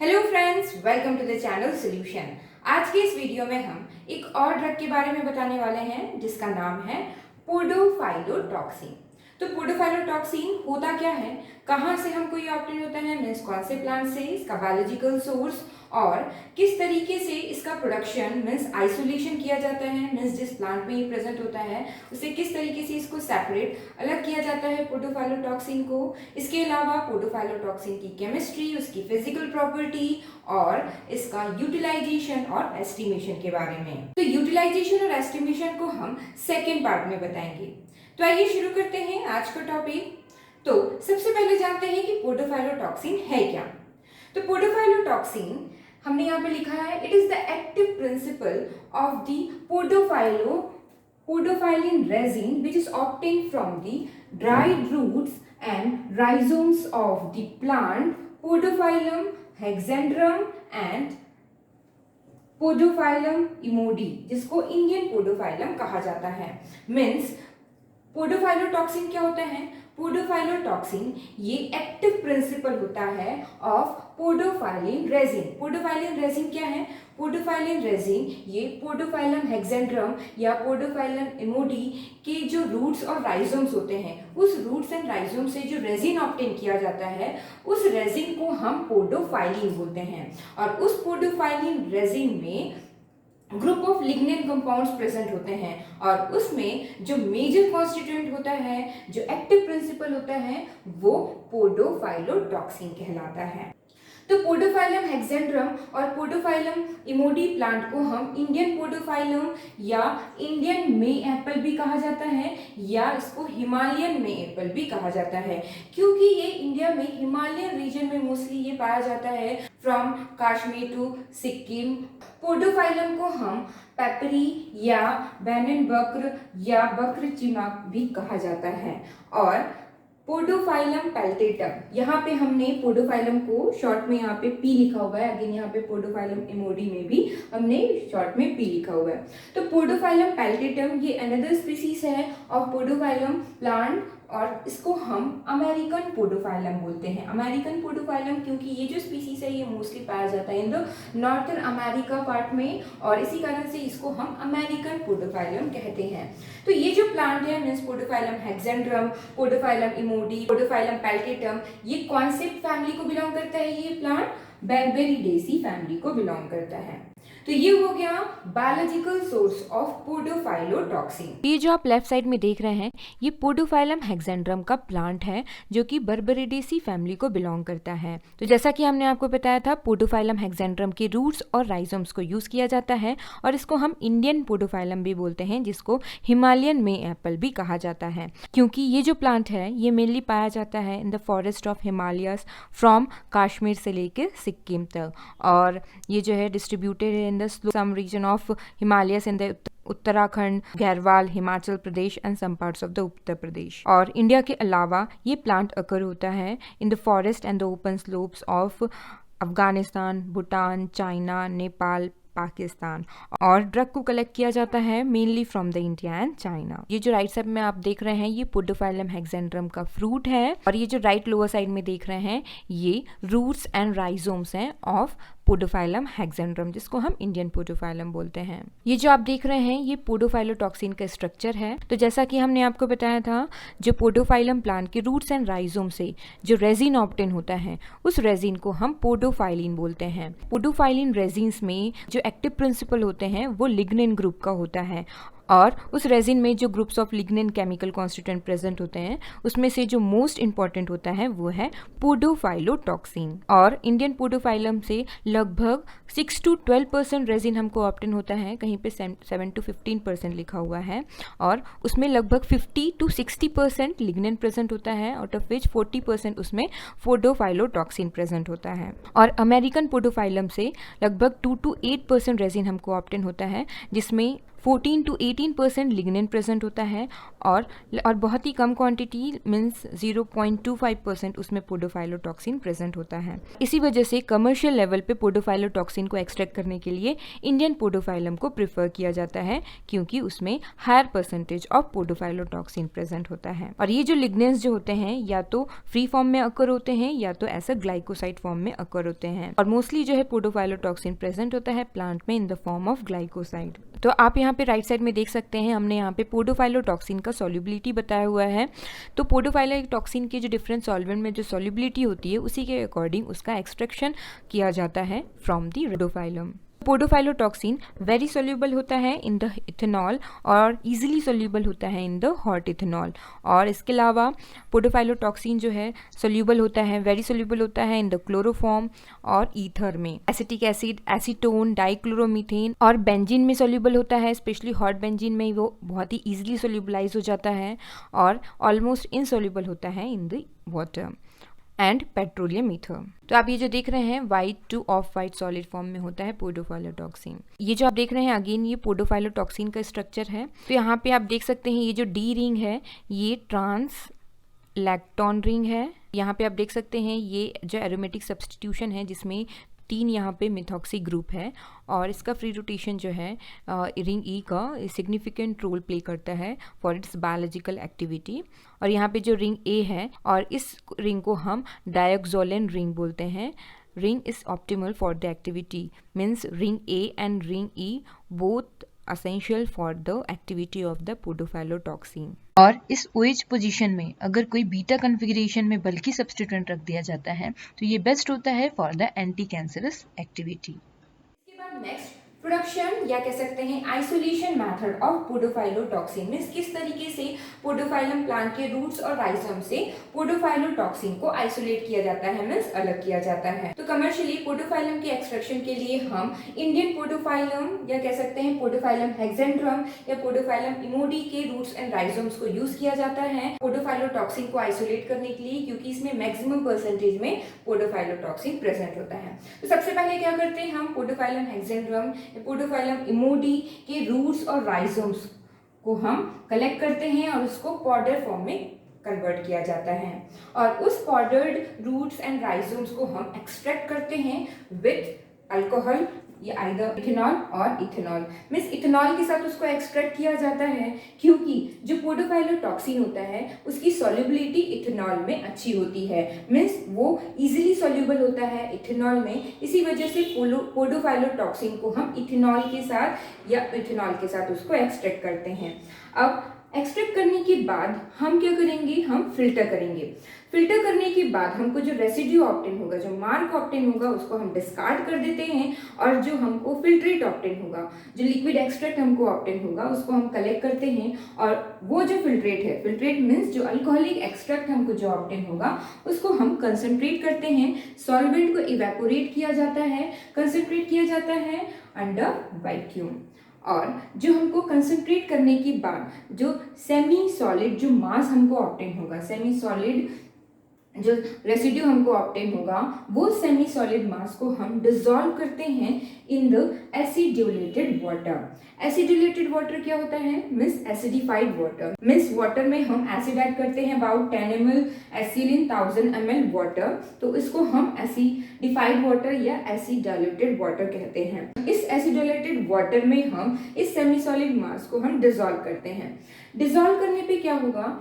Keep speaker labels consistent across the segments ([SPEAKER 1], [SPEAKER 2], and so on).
[SPEAKER 1] Hello friends, welcome to the channel solution. आज के इस वीडियो में हम एक और ड्रग के बारे में बताने वाले हैं जिसका नाम है पोडोफाइलोटॉक्सिन। तो पोडोफाइलोटॉक्सिन होता क्या है, कहाँ से हमको ये ऑब्टेन होता है, मीन्स कौन से प्लांट से, इसका बायोलॉजिकल सोर्स और किस तरीके से इसका प्रोडक्शन मीन्स आइसोलेशन किया जाता है, मीन्स जिस प्लांट में ये प्रेजेंट होता है उसे किस तरीके से इसको सेपरेट अलग किया जाता है पोडोफाइलोटॉक्सिन को। इसके अलावा पोडोफाइलोटॉक्सिन की केमिस्ट्री, उसकी फिजिकल प्रॉपर्टी और इसका यूटिलाइजेशन और एस्टिमेशन के बारे में। तो यूटिलाइजेशन और एस्टिमेशन को हम सेकेंड पार्ट में बताएंगे। तो आइए शुरू करते हैं आज का टॉपिक। तो सबसे पहले जानते हैं कि पोडोफाइलोटॉक्सिन है क्या। तो पोडोफाइलोटॉक्सिन हमने यहाँ पे लिखा है, it is the active principle of the podophyllin resin which is obtained from the dried roots and rhizomes of the plant Podophyllum hexandrum and Podophyllum emodi, जिसको इंडियन पोडोफाइलम कहा जाता है। मीन्स पोडोफाइलोटॉक्सिन क्या होता है, पोडोफाइलोटॉक्सिन ये एक्टिव प्रिंसिपल होता है ऑफ पोडोफाइलिन रेजिन। पोडोफाइलिन रेजिन क्या है, पोडोफाइलिन रेजिन ये पोडोफाइलम हेक्सेंड्रम या पोडोफाइलम इमोडी के जो रूट्स और राइजोम्स होते हैं, उस रूट्स एंड राइजोम से जो रेजिन ऑब्टेन किया जाता है उस रेजिन को हम पोडोफाइलिन बोलते हैं। और उस पोडोफाइलिन रेजिन में ग्रुप ऑफ लिग्नेन कंपाउंड्स प्रेजेंट होते हैं और उसमें जो मेजर कॉन्स्टिट्यूएंट होता है, जो एक्टिव प्रिंसिपल होता है, वो पोडोफाइलोटॉक्सिन कहलाता है। तो पोडोफाइलम हेक्सेंड्रम और पोडोफाइलम इमोडी प्लांट को हम इंडियन पोडोफाइलम या इंडियन मे एप्पल भी कहा जाता है या इसको हिमालयन मे एप्पल भी कहा जाता है, क्योंकि ये इंडिया में हिमालयन रीजन में मोस्टली ये पाया जाता है, from Kashmir to Sikkim. Podophyllum को हम पेपरी या बैनन बक्र या बक्र चिमाक भी कहा जाता है। और पोडोफाइलम पैल्टेटम, यहाँ पे हमने पोडोफाइलम को शॉर्ट में यहाँ पे पी लिखा हुआ है, अगेन यहाँ पे पोडोफाइलम इमोडी में भी हमने शॉर्ट में पी लिखा हुआ है। तो पोडोफाइलम पैल्टेटम ये अनदर स्पीसीज है ऑफ पोडोफाइलम प्लांट और इसको हम अमेरिकन पोडोफाइलम बोलते हैं। अमेरिकन पोडोफाइलम क्योंकि ये जो स्पीसीज है ये मोस्टली पाया जाता है in the northern America part में और इसी कारण से इसको हम अमेरिकन पोडोफाइलम कहते हैं। तो ये जो प्लांट है means Podophyllum hexandrum, Podophyllum emodi, Podophyllum peltatum, ये कौन से फैमिली को बिलोंग करता है, ये प्लांट बेरबेरिडेसी फैमिली को बिलोंग करता है। तो ये हो गया बायोलॉजिकल सोर्स ऑफ पोडोफाइलोटॉक्सिन।
[SPEAKER 2] ये जो आप लेफ्ट साइड में देख रहे हैं ये पोडोफाइलम हेक्सेंड्रम का प्लांट है जो कि बर्बेरिडेसी फैमिली को बिलोंग करता है। तो जैसा कि हमने आपको बताया था, पोडोफाइलम हेक्सेंड्रम के रूट्स और राइजोम्स को यूज किया जाता है और इसको हम इंडियन पोडोफाइलम भी बोलते हैं, जिसको हिमालयन मे एप्पल भी कहा जाता है, क्योंकि ये जो प्लांट है ये मेनली पाया जाता है in the forest of Himalayas from Kashmir से लेकर सिक्किम तक। और ये जो है डिस्ट्रीब्यूटेड है in the some region of Himalayas in the Uttarakhand, Garhwal, Himachal Pradesh and some parts of the Uttar Pradesh. और इंडिया के अलावा ये प्लांट अकर होता है in the forest and the open slopes of Afghanistan, Bhutan, China, Nepal, Pakistan. और ड्रग को कलेक्ट किया जाता है mainly from the India and China. ये जो राइट साइड में आप देख रहे हैं ये पोडोफाइलम हेक्सेंड्रम का फ्रूट है और ये जो राइट लोअर साइड में देख रहे हैं ये रूट्स एंड राइजोम्स हैं ऑफ पोडोफाइलम हेक्सेंड्रम, जिसको हम इंडियन पोडोफाइलम बोलते हैं। ये जो आप देख रहे हैं ये पोडोफाइलोटॉक्सिन का स्ट्रक्चर है। तो जैसा कि हमने आपको बताया था, जो पोडोफाइलम प्लांट के रूट्स एंड राइजोम से जो रेजिन ऑब्टेन होता है उस रेजिन को हम पोडोफाइलिन बोलते हैं। पोडोफाइलिन रेजिन्स में जो एक्टिव प्रिंसिपल होते हैं वो लिग्निन ग्रुप का होता है और उस रेजिन में जो groups of lignin chemical constituent present होते हैं उसमें से जो मोस्ट इंपॉर्टेंट होता है वो है पोडोफाइलोटॉक्सिन। और इंडियन पोडोफाइलम से लगभग 6 to 12% रेजिन हमको ऑब्टेन होता है, कहीं पे 7 to 15% लिखा हुआ है और उसमें लगभग 50 to 60% लिग्निन प्रेजेंट होता है, आउट ऑफ विच 40% उसमें पोडोफाइलोटॉक्सिन प्रेजेंट होता है। और अमेरिकन पोडोफाइलम से लगभग 2 to 8% रेजिन हमको ऑब्टेन होता है, जिसमें 14 to 18% लिग्निन प्रेजेंट होता है और बहुत ही कम क्वांटिटी मीन्स 0.25% उसमें पोडोफाइलोटॉक्सिन प्रेजेंट होता है। इसी वजह से कमर्शियल लेवल पे पोडोफाइलोटॉक्सिन को एक्सट्रैक्ट करने के लिए इंडियन पोडोफाइलम को प्रेफर किया जाता है, क्योंकि उसमें हायर परसेंटेज ऑफ पोडोफाइलोटॉक्सिन प्रेजेंट होता है। और ये जो लिग्नेंस जो होते हैं या तो फ्री फॉर्म में अकर होते हैं या तो ऐसा ग्लाइकोसाइड फॉर्म में अकर होते हैं, और मोस्टली जो है पोडोफाइलोटॉक्सिन प्रेजेंट होता है प्लांट में in the form of glycoside. तो आप यहाँ पे राइट साइड में देख सकते हैं, हमने यहाँ पे पोडोफाइलोटॉक्सिन का सॉल्युबिलिटी बताया हुआ है। तो पोडोफाइलोटॉक्सिन के जो डिफरेंट सॉल्वेंट में जो सॉल्युबिलिटी होती है उसी के अकॉर्डिंग उसका एक्सट्रैक्शन किया जाता है from the Podophyllum. Podophyllotoxin very soluble होता है इन द इथेनॉल और इजीली सोल्यूबल होता है इन द हॉट इथेनॉल। और इसके अलावा पोडोफाइलोटॉक्सिन जो है सोल्यूबल होता है, वेरी सोल्यूबल होता है इन द क्लोरोफॉर्म और ईथर में। एसिटिक एसिड, एसीटोन, डाइक्लोरोमीथेन और बेंजीन में सोल्यूबल होता है, स्पेशली हॉट बेंजीन में वो बहुत ही ईजिली सोल्यूबलाइज हो जाता है और ऑलमोस्ट इनसोल्यूबल होता है in the water and petroleum ether. तो आप ये जो देख रहे हैं white two of white solid form में होता है पोडोफाइलोटॉक्सिन। ये जो आप देख रहे हैं अगेन ये पोडोफाइलोटॉक्सिन का स्ट्रक्चर है। तो यहाँ पे आप देख सकते हैं ये जो डी रिंग है ये ट्रांस लैक्टोन रिंग है। यहाँ पे आप देख सकते हैं ये जो एरोमेटिक सब्स्टिट्यूशन है जिसमें 3 यहाँ पे मिथॉक्सी ग्रुप है और इसका फ्री रोटेशन जो है रिंग ई का सिग्निफिकेंट रोल प्ले करता है फॉर इट्स बायोलॉजिकल एक्टिविटी। और यहाँ पे जो रिंग ए है और इस रिंग को हम डायोक्सोलेन रिंग बोलते हैं। Ring is optimal for the activity means ring A and ring E both essential for the activity of the podophyllotoxin. और इस OH पोजीशन में अगर कोई बीटा कन्फिगरेशन में बल्कि सब्स्टिट्यूएंट रख दिया जाता है तो ये बेस्ट होता है for the anti cancerous activity.
[SPEAKER 1] इसके बाद नेक्स्ट प्रोडक्शन या कह सकते हैं आइसोलेशन मेथड ऑफ पोडोफाइलोटॉक्सिन मींस किस तरीके से पोडोफाइलम प्लांट के रूट्स और राइजोम से पोडोफाइलोटॉक्सिन को आइसोलेट किया जाता है मींस अलग किया जाता है। तो कमर्शियली पोडोफाइलम के एक्सट्रैक्शन के लिए हम इंडियन पोडोफाइलम या कह सकते हैं पोडोफाइलम हेक्सेंड्रम या पोडोफाइलम इमोडी के रूट्स एंड राइजोम्स को यूज किया जाता है पोडोफाइलोटॉक्सिन को आइसोलेट करने के लिए, क्योंकि इसमें मैक्सिमम परसेंटेज में पोडोफाइलोटॉक्सिन प्रेजेंट होता है। तो सबसे पहले क्या करते हैं हम पोडोफाइलम हेक्सेंड्रम पोडोफाइलम इमोडी के रूट्स और राइजोम्स को हम कलेक्ट करते हैं और उसको पाउडर फॉर्म में कन्वर्ट किया जाता है और उस पाउडर्ड रूट्स एंड राइजोम्स को हम एक्सट्रैक्ट करते हैं विथ अल्कोहल या आइदर इथेनॉल और इथेनॉल मींस इथेनॉल के साथ उसको एक्सट्रैक्ट किया जाता है, क्योंकि जो पोडोफाइलोटॉक्सिन होता है उसकी सॉल्युबिलिटी इथेनॉल में अच्छी होती है मींस वो इजीली सॉल्युबल होता है इथेनॉल में। इसी वजह से पोडोफाइलोटॉक्सिन को हम इथेनॉल के साथ या इथेनॉल के साथ उसको एक्सट्रैक्ट करते हैं। अब एक्सट्रैक्ट करने के बाद हम क्या करेंगे, हम फिल्टर करेंगे। फिल्टर करने के बाद हमको जो रेसिड्यू ऑब्टेन होगा, जो मार्क ऑब्टेन होगा, उसको हम डिस्कार्ड कर देते हैं और जो हमको फिल्ट्रेट ऑब्टेन होगा, जो लिक्विड एक्सट्रैक्ट हमको ऑब्टेन होगा, उसको हम कलेक्ट करते हैं और वो जो फिल्ट्रेट है, फिल्ट्रेट मीन्स जो अल्कोहलिक एक्सट्रैक्ट हमको जो ऑब्टेन होगा उसको हम कंसंट्रेट करते हैं। सॉल्वेंट को इवेपोरेट किया जाता है, कंसंट्रेट किया जाता है अंडर वैक्यूम। और जो हमको कंसंट्रेट करने के बाद जो सेमी सॉलिड जो मास हमको ऑब्टेन होगा, सेमी सॉलिड जो रेसिड्यू हमको ऑब्टेन होगा, वो सेमी सॉलिड मास को हम डिसॉल्व करते हैं इन द एसिडुलेटेड वाटर। एसिडुलेटेड वाटर क्या होता है, means acidified water means water में हम एसिड ऐड करते हैं about 10 ml acid in 1000 ml water, तो इसको हम एसिडिफाइड वाटर या एसिडुलेटेड वाटर कहते हैं। इस एसिडुलेटेड वाटर में हम इस सेमी सॉलिड मास को हम डिसॉल्व करते हैं। डिसॉल्व करने पे क्या होगा,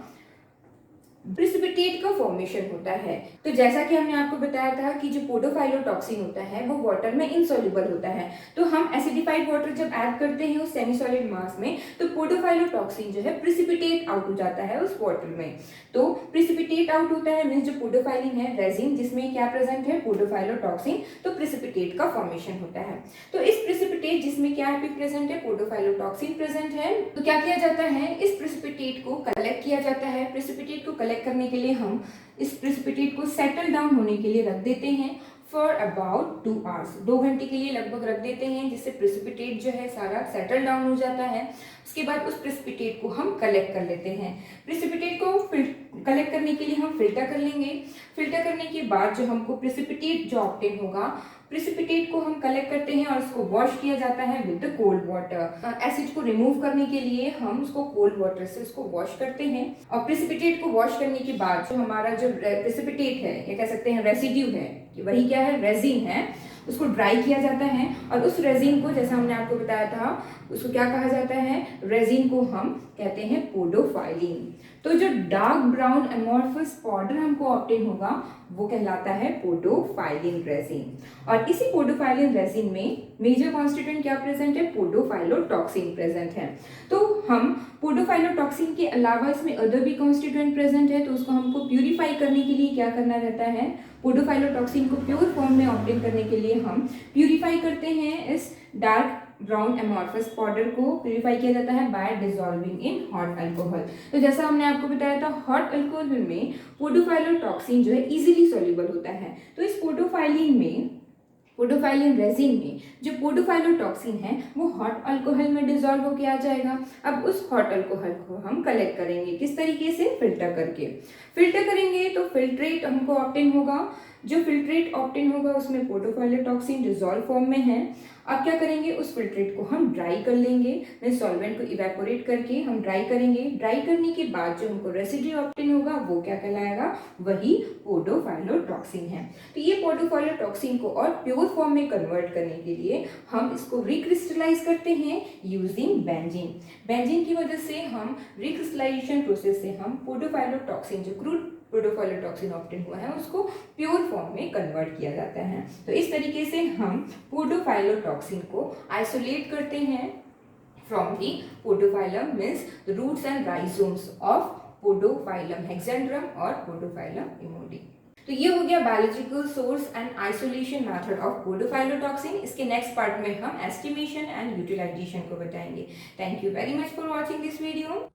[SPEAKER 1] प्रिसिपिटेट का फॉर्मेशन होता है। तो जैसा कि हमने आपको बताया था कि जो पोडोफाइलोटॉक्सिन होता है वो वाटर में इनसॉल्युबल होता है, तो हम एसिडिफाइड वाटर जब ऐड करते हैं उस सेमी सॉलिड मास में तो पोडोफाइलोटॉक्सिन जो है प्रिसिपिटेट आउट हो जाता है उस वाटर में। तो प्रिसिपिटेट आउट होता है मींस जो पोडोफाइलिन है रेजिन जिसमें क्या प्रेजेंट है, पोडोफाइलोटॉक्सिन, तो प्रिसिपिटेट का फॉर्मेशन होता है। तो इस प्रिसिपिटेट जिसमें क्या प्रेजेंट है, पोडोफाइलोटॉक्सिन प्रेजेंट है, तो क्या किया जाता है, इस प्रिसिपिटेट को कलेक्ट किया जाता है। प्रिसिपिटेट को कलेक्ट करने के लिए हम इस प्रिसिपिटेट को सेटल डाउन होने के लिए रख देते हैं फॉर अबाउट 2 आवर्स, 2 घंटे के लिए लगभग रख देते हैं, जिससे प्रिसिपिटेट जो है सारा सेटल डाउन हो जाता है। उसके बाद उस प्रिसिपिटेट को हम कलेक्ट कर लेते हैं। प्रिसिपिटेट को कलेक्ट करने के लिए हम फिल्टर कर लेंगे। फिल्टर करने के बाद जो हमको प्रेसिपिटेट जो ऑब्टेन होगा, प्रेसिपिटेट को हम कलेक्ट करते हैं और उसको वॉश किया जाता है with the cold water. Acid को रिमूव करने के लिए हम उसको कोल्ड वाटर से उसको वॉश करते हैं। और प्रेसिपिटेट को वॉश करने के बाद जो हमारा जो प्रेसिपिटेट है, या कह सकते हैं रेसिड्यू है, वही क्या है, रेजिन है, उसको ड्राई किया जाता है। और उस रेजिन को, जैसा हमने आपको बताया था, उसको क्या कहा जाता है, रेजिन को हम कहते हैं पोडोफाइलिन। तो जो डार्क ब्राउन एमोर्फस पाउडर हमको ऑब्टेन होगा वो कहलाता है पोडोफाइलिन रेजिन। और इसी पोडोफाइलिन रेजिन में मेजर कॉन्स्टिट्यूएंट क्या प्रेजेंट है, पोडोफाइलोटॉक्सिन प्रेजेंट है। तो हम पोडोफाइलोटॉक्सिन के अलावा इसमें अदर भी कॉन्स्टिट्यूएंट प्रेजेंट है, तो उसको हमको प्यूरिफाई करने के लिए क्या करना रहता है, पोडोफाइलोटॉक्सिन को प्योर फॉर्म में ऑब्टेन करने के लिए हम प्यूरिफाई करते हैं। इस डार्क ब्राउन एमोर्फस पाउडर को प्यूरिफाई किया जाता है bye dissolving in hot alcohol. तो जैसा हमने आपको बताया था, हॉट अल्कोहल में पोडोफाइलोटॉक्सिन जो है इजीली सॉल्युबल होता है। तो इस पोडोफाइलिन रेजिन में जो पोडोफाइलोटॉक्सिन है वो हॉट अल्कोहल में डिसॉल्व होकर आ जाएगा। अब उस हॉट अल्कोहल को हम कलेक्ट करेंगे, किस तरीके से, फिल्टर करके। फिल्टर करेंगे तो फिल्ट्रेट हमको ऑब्टेन होगा। जो फिल्ट्रेट ऑब्टेन होगा उसमें पोडोफाइलोटॉक्सिन डिसॉल्व फॉर्म में है। अब क्या करेंगे, उस फिल्ट्रेट को हम ड्राई कर लेंगे, सॉल्वेंट को इवेपोरेट करके हम ड्राई करेंगे। ड्राई करने के बाद जो हमको रेसिड्यू ऑब्टेन होगा वो क्या कहलाएगा, वही पोडोफाइलोटॉक्सिन है। तो ये पोडोफाइलोटॉक्सिन को और प्योर फॉर्म में कन्वर्ट करने के लिए हम इसको रिक्रिस्टलाइज करते हैं यूजिंग बेंजीन। बेंजीन की वजह से हम रिक्रिस्टलाइजेशन प्रोसेस से हम पोडोफाइलोटॉक्सिन, जो क्रूड पोडोफाइलोटॉक्सिन ऑब्टेन हुआ है, उसको प्योर फॉर्म में कन्वर्ट किया जाता है। तो इस तरीके से हम पोडोफाइलोटॉक्सिन को आइसोलेट करते हैं from the Podophyllum, means the roots and rhizomes of Podophyllum hexandrum और पोडोफाइलम इमोडी। तो ये हो गया biological source and isolation method of podophyllotoxin. इसके नेक्स्ट पार्ट में हम एस्टिमेशन एंड यूटिलाइजेशन को बताएंगे। Thank you very much for watching this video.